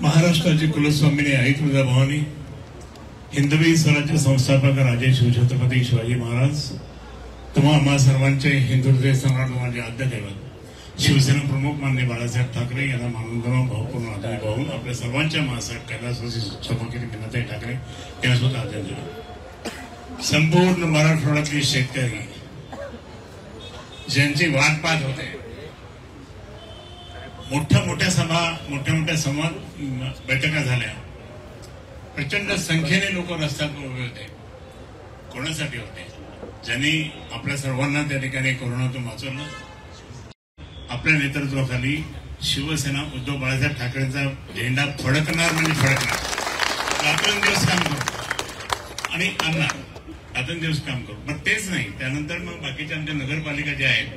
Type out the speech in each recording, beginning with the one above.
महाराष्ट्राची कुलस्वामिनी आई तुळजाभवानी, हिंदवी स्वराज्य संस्थापक राजे शिवछत्रपती शिवाजी महाराज, तुम्हा आम्हा सर्वांचे हिंदू हृदय सम्राट माझे आद्य दैवत शिवसेना प्रमुख माननीय बाळासाहेब ठाकरे यांना मानवंदना भावपूर्ण आदर वाहून आपल्या सर्वांच्या मासाहेब कैलासवासी सभापती मीनाताई ठाकरे यांना सुद्धा आदरांजली। संपूर्ण मराठवाड्यातले शेतकरी ज्यांची वाट पाहत होते, मोठ्या मोठ्या सभा बैठका झाल्या, प्रचंड संख्येने लोक रस्त्यावर उभे होते। कोणासाठी होते? ज्यांनी आपल्या सर्वांना त्या ठिकाणी कोरोनातून वाचवलं। आपल्या नेतृत्वाखाली शिवसेना उद्धव बाळासाहेब ठाकरेंचा झेंडा फडकणार म्हणजे फडकणार। रात्रंदिवस काम करू आणि आणणार, रात्रंदिवस काम करू। पण तेच नाही, त्यानंतर मग बाकीच्या आमच्या नगरपालिका ज्या आहेत,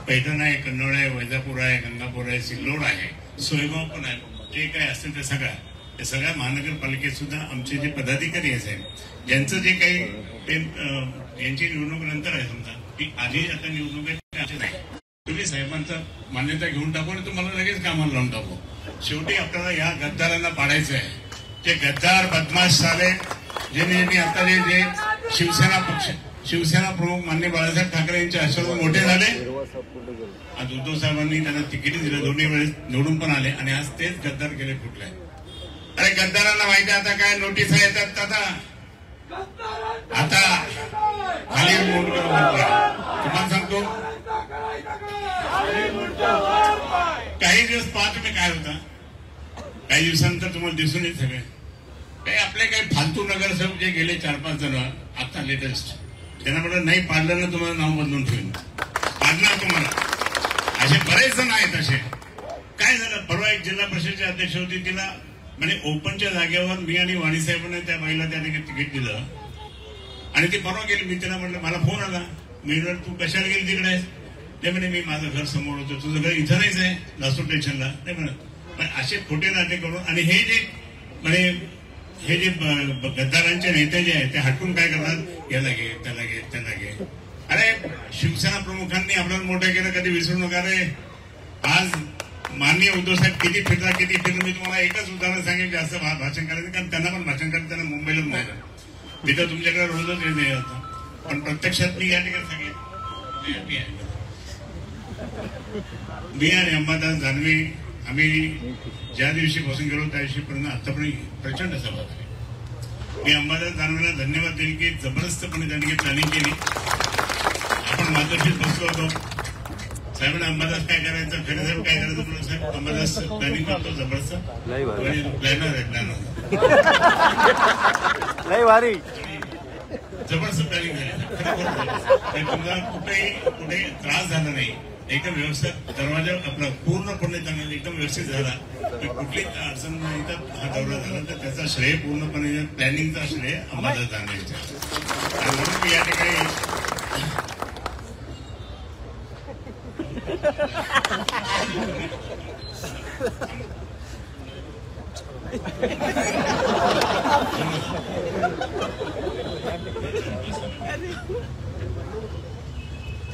पैठण आहे, कन्नड आहे, वैजापूर आहे, गंगापूर आहे, सिल्लोड आहे, सोयगाव पण आहे, जे काही असेल ते सगळ्या महानगरपालिकेत सुद्धा आमचे जे पदाधिकारी असेल, ज्यांचं जे काही यांची निवडणूक नंतर आहे, समजा की आधी आता निवडणूक नाही, तुम्ही साहेबांचं मान्यता घेऊन टाकू आणि तुम्हाला लगेच कामाला लावून टाकू। शेवटी आपल्याला या गद्दारांना पाडायचं आहे। जे गद्दार बदमाश साले ज्यांनी आता जे शिवसेना प्रमुख माननीय बाळासाहेब ठाकरे यांचे आशीर्वाद मोठे झाले, आज उद्धव साहेबांनी त्यांना तिकीट दिलं, दोन्ही वेळेस निवडून पण आले आणि आज तेच गद्दार गेले कुठले। अरे गद्दारांना माहिती आता काय नोटीस येतात, आता खाली तुम्हाला सांगतो, काही दिवस पाहा तुम्ही काय होता, काही दिवसानंतर तुम्हाला दिसून येत सगळे काही आपले काही फालतू नगरसेवक जे गेले 4-5 जण आता लेटेस्ट, त्यांना म्हटलं नाही पाडलं ना तुम्हाला नाव बदलून ठेवून पाडणार तुम्हाला। असे बरेच जण आहेत। असे काय झालं, परवा एक जिल्हा परिषदेचे अध्यक्ष होती, तिला म्हणजे ओपनच्या जागेवर मी आणि वाणी साहेबांनी त्या बाईला त्या ठिकाणी तिकीट दिलं आणि ती परवा गेली। मी तिला म्हटलं, मला फोन आला, मी म्हटलं तू कशाला गेली तिकडे? ते म्हणे मी माझं घर समोर होतं, तुझं घर इथं नाहीच आहे लासूर स्टेशनला, नाही म्हणत। पण असे खोटे नाते करून आणि हे जे गद्दारांचे नेते जे आहेत ते हटून काय करतात, याला घे त्याला घे त्याला घे। अरे शिवसेना प्रमुखांनी आपल्याला मोठं केलं, कधी विसरू नका रे। आज माननीय उद्धव साहेब किती फिरला मी तुम्हाला एकच उदाहरण सांगेल, जास्त भाषण करायचं, कारण त्यांना पण भाषण करायचं, त्यांना मुंबईलाच नाही तिथं तुमच्याकडे रोजच येत नाही होतं, पण प्रत्यक्षात मी या ठिकाणी सांगेल, मी आणि अंबादास दानवे आम्ही ज्या दिवशीपासून गेलो त्या दिवशीपर्यंत आतापर्यंत प्रचंड सभा झाली। मी अंबादास दानवेला धन्यवाद देईल की जबरदस्तपणे त्यांनी प्लॅनिंग केली। आपण माझ्याशीच बसलो होतो, साहेबांना अंबादास काय करायचं, खरे साहेब काय करायचं म्हणून, साहेब अंबादास प्लॅनिंग करतो जबरदस्त, प्लॅनर जबरदस्त प्लॅनिंग झाली। तुम्हाला कुठे त्रास झाला नाही, एकदम व्यवस्थित दरवाजा आपला पूर्णपणे त्यांना एकदम व्यवस्थित झाला, कुठली अडचण नाही, तर हा दौरा झाला, तर त्याचा श्रेय पूर्णपणे प्लॅनिंगचा श्रेय अंबादास दानवेंचा। म्हणून मी या ठिकाणी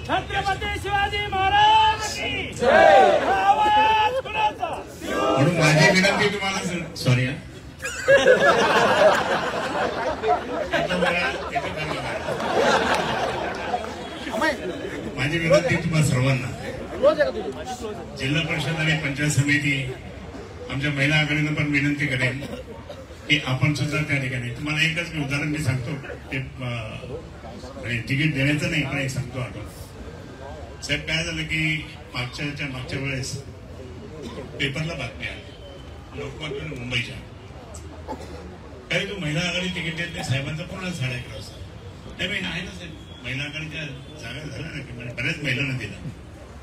छत्रपती शिवाजी महाराज की जय। आवाज कुणाचा? म्हणून माझी विनंती तुम्हाला, सॉरी माझी विनंती तुम्हाला सर्वांना, जिल्हा परिषद आणि पंचायत समिती, आमच्या महिला आघाडीनं पण विनंती करेन की आपण सुद्धा त्या ठिकाणी, तुम्हाला एकच उदाहरण मी सांगतो, ते तिकीट देण्याचं नाही पण एक सांगतो आठवण। साहेब काय झालं की मागच्या वेळेस पेपरला बातमी आली लोकमत मुंबईच्या, काही तू महिला आघाडी तिकीट देत नाही, साहेबांचा पूर्ण 11:30 वाजता, नाही आहे ना साहेब, महिला आघाडीच्या जागा झाल्या ना की बऱ्याच महिलांना दिलं,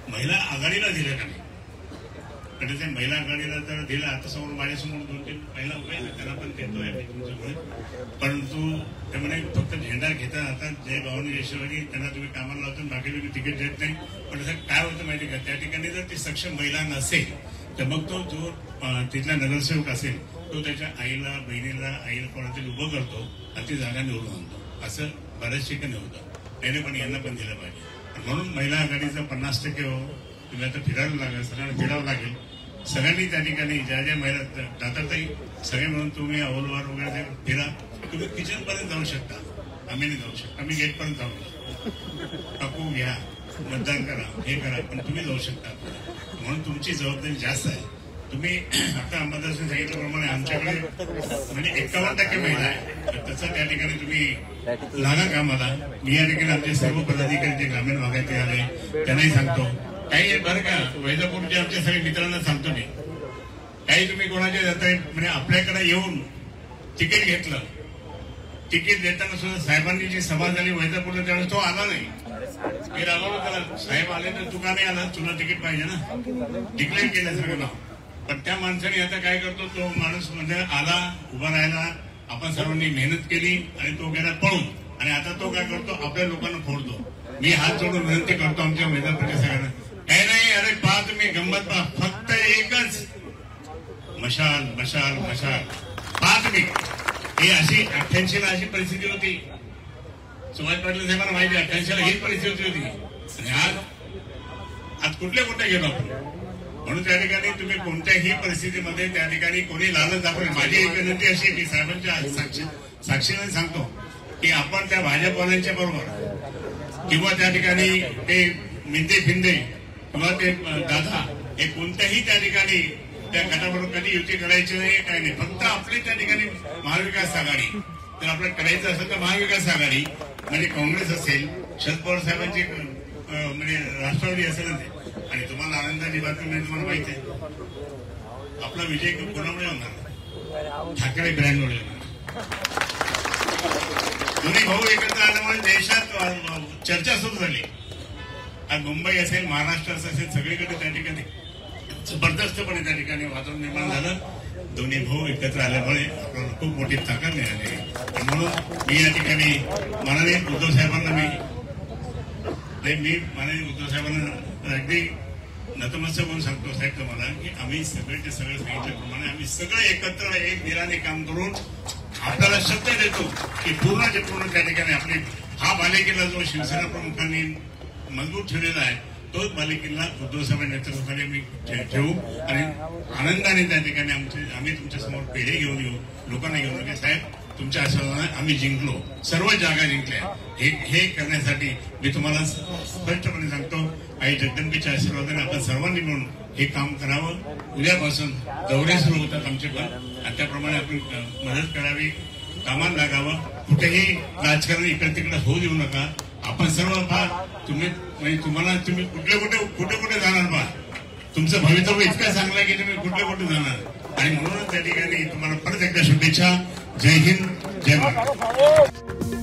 महिला आघाडीला दिलं का नाही, म्हणजे ते महिला आघाडीला जर दिलं, आता समोर माझ्यासमोर 2-3 महिला उभ्या आहेत, त्यांना पण देतोय तुमच्यामुळे, परंतु ते म्हणे फक्त झेंडा घेतात, आता जय भवानी यशोवानी त्यांना तुम्ही कामाला लावतो, बाकी तुम्ही तिकीट देत नाही। पण काय होतं माहिती का, त्या ठिकाणी जर ती सक्षम महिला नसेल तर मग तो जो तिथला नगरसेवक असेल तो त्याच्या आईला, बहिणीला, आईला कोणातरी उभं करतो आणि ती जागा निवडून आणतो। असं बऱ्याच ठिकाणी होतं, त्याने पण यांना पण दिलं पाहिजे। म्हणून महिला आघाडीचं 50% तुम्ही आता फिरायला लागेल, सगळ्यांना फिरावं लागेल, सगळ्यांनी त्या ठिकाणी ज्या ज्या महिला जातातही सगळे मिळून तुम्ही अवलवार वगैरे फिरा. तुम्ही किचन पर्यंत जाऊ शकता, आम्ही नाही जाऊ शकता, आम्ही गेट पर्यंत जाऊ. टाकू घ्या, मतदान करा, हे करा, पण तुम्ही जाऊ शकता. म्हणून तुमची जबाबदारी जास्त आहे. तुम्ही आता अंबादासने सांगितल्याप्रमाणे आमच्याकडे म्हणजे 51% महिला आहे, तसं त्या ठिकाणी तुम्ही लागा कामाला. मी या ठिकाणी आमचे सर्व पदाधिकारी जे ग्रामीण भागात आले त्यांनाही सांगतो. काही बरं का, वैजापूरचे आमच्या सगळ्या मित्रांना सांगतो मी, काही तुम्ही कोणाच्या जाताय म्हणजे आपल्याकडे येऊन तिकीट घेतलं, तिकीट देताना सुद्धा साहेबांनी जी सभा झाली वैजापूरला त्यावेळेस तो आला नाही. मी रागवलो त्याला, साहेब आले तर तू का नाही आला, तुला तिकीट पाहिजे ना, डिक्लेअर केलं सगळं नाव. पण त्या माणसाने आता काय करतो, तो माणूस म्हणजे आला, उभा राहिला, आपण सर्वांनी मेहनत केली आणि तो गेला पळून, आणि आता तो काय करतो, आपल्या लोकांना फोडतो. मी हात जोडून विनंती करतो आमच्या वैजापूरच्या सगळ्यांना, काही नाही, अरे पहा तुम्ही गंमत पहा, फक्त एकच मशाल मशाल मशाल पहा तुम्ही. ही अशी 88ला अशी परिस्थिती होती, सुभाष पाटील साहेबांना माहिती, 88ला हीच परिस्थिती होती. आणि आज कुठल्या कुठे गेलो आपण. म्हणून त्या ठिकाणी तुम्ही कोणत्याही परिस्थितीमध्ये त्या ठिकाणी कोणी लालच दाखवले. माझी एक विनंती अशी, मी साहेबांच्या साक्षीने सांगतो की आपण त्या भाजपवाल्यांच्या बरोबर किंवा त्या ठिकाणी ते मिंदे फिंदे किंवा ते दादा हे कोणत्याही त्या ठिकाणी त्या गटाबरोबर कधी युती करायची नाही, काही नाही. फक्त आपली त्या ठिकाणी महाविकास आघाडी जर आपल्याला करायचं असेल तर महाविकास आघाडी म्हणजे काँग्रेस असेल, शरद पवार साहेबांची म्हणजे राष्ट्रवादी असेल. आणि तुम्हाला आनंदाची बातमी म्हणजे तुम्हाला माहिती आहे आपला विजय कोणामुळे होणार, ठाकरे ब्रँडमुळे होणार. दोन्ही भाऊ एकत्र आल्यामुळे देशात चर्चा सुरू झाली. आज मुंबई असेल, महाराष्ट्र असेल, सगळीकडे त्या ठिकाणी जबरदस्तपणे त्या ठिकाणी वातावरण निर्माण झालं. दोन्ही भाऊ एकत्र आल्यामुळे आपल्याला खूप मोठी ताकद मिळाली. म्हणून मी या ठिकाणी माननीय उद्धव साहेबांना माननीय उद्धव साहेबांना अगदी नतमस्तक म्हणून सांगतो साहेब तुम्हाला की आम्ही सगळ्याचे सगळं सांगितल्याप्रमाणे आम्ही सगळं एकत्र एक दिलाने काम करून आपल्याला शब्द देतो की पूर्ण त्या ठिकाणी आपली हा बालेकिल्ला जो शिवसेना प्रमुखांनी मजबूत ठेवलेला आहे तोच बालेकिल्ला उद्धव साहेबांच्या नेतृत्वाखाली आम्ही ठेवू आणि आनंदाने त्या ठिकाणी आम्ही तुमच्या समोर पेढे घेऊन येऊ, लोकांना घेऊन येऊ. साहेब तुमच्या आशीर्वादाने आम्ही जिंकलो, सर्व जागा जिंकल्या. हे करण्यासाठी मी तुम्हाला स्पष्टपणे सांगतो, आई जगदंबेच्या आशीर्वादाने आपण सर्वांनी मिळून हे काम करावं. उद्यापासून दौरे सुरू होतात आमचे पण, आणि त्याप्रमाणे आपण मदत करावी, कामाला लागावं. कुठेही राजकारण इकडे तिकडे होऊ देऊ नका. आपण सर्व पहा, तुम्ही कुठे जाणार पहा, तुमचं भवितव्य इतकं चांगलं आहे की तुम्ही कुठे जाणार. आणि म्हणूनच त्या ठिकाणी तुम्हाला परत एकदा शुभेच्छा. जय हिंद, जय महाराष्ट्र.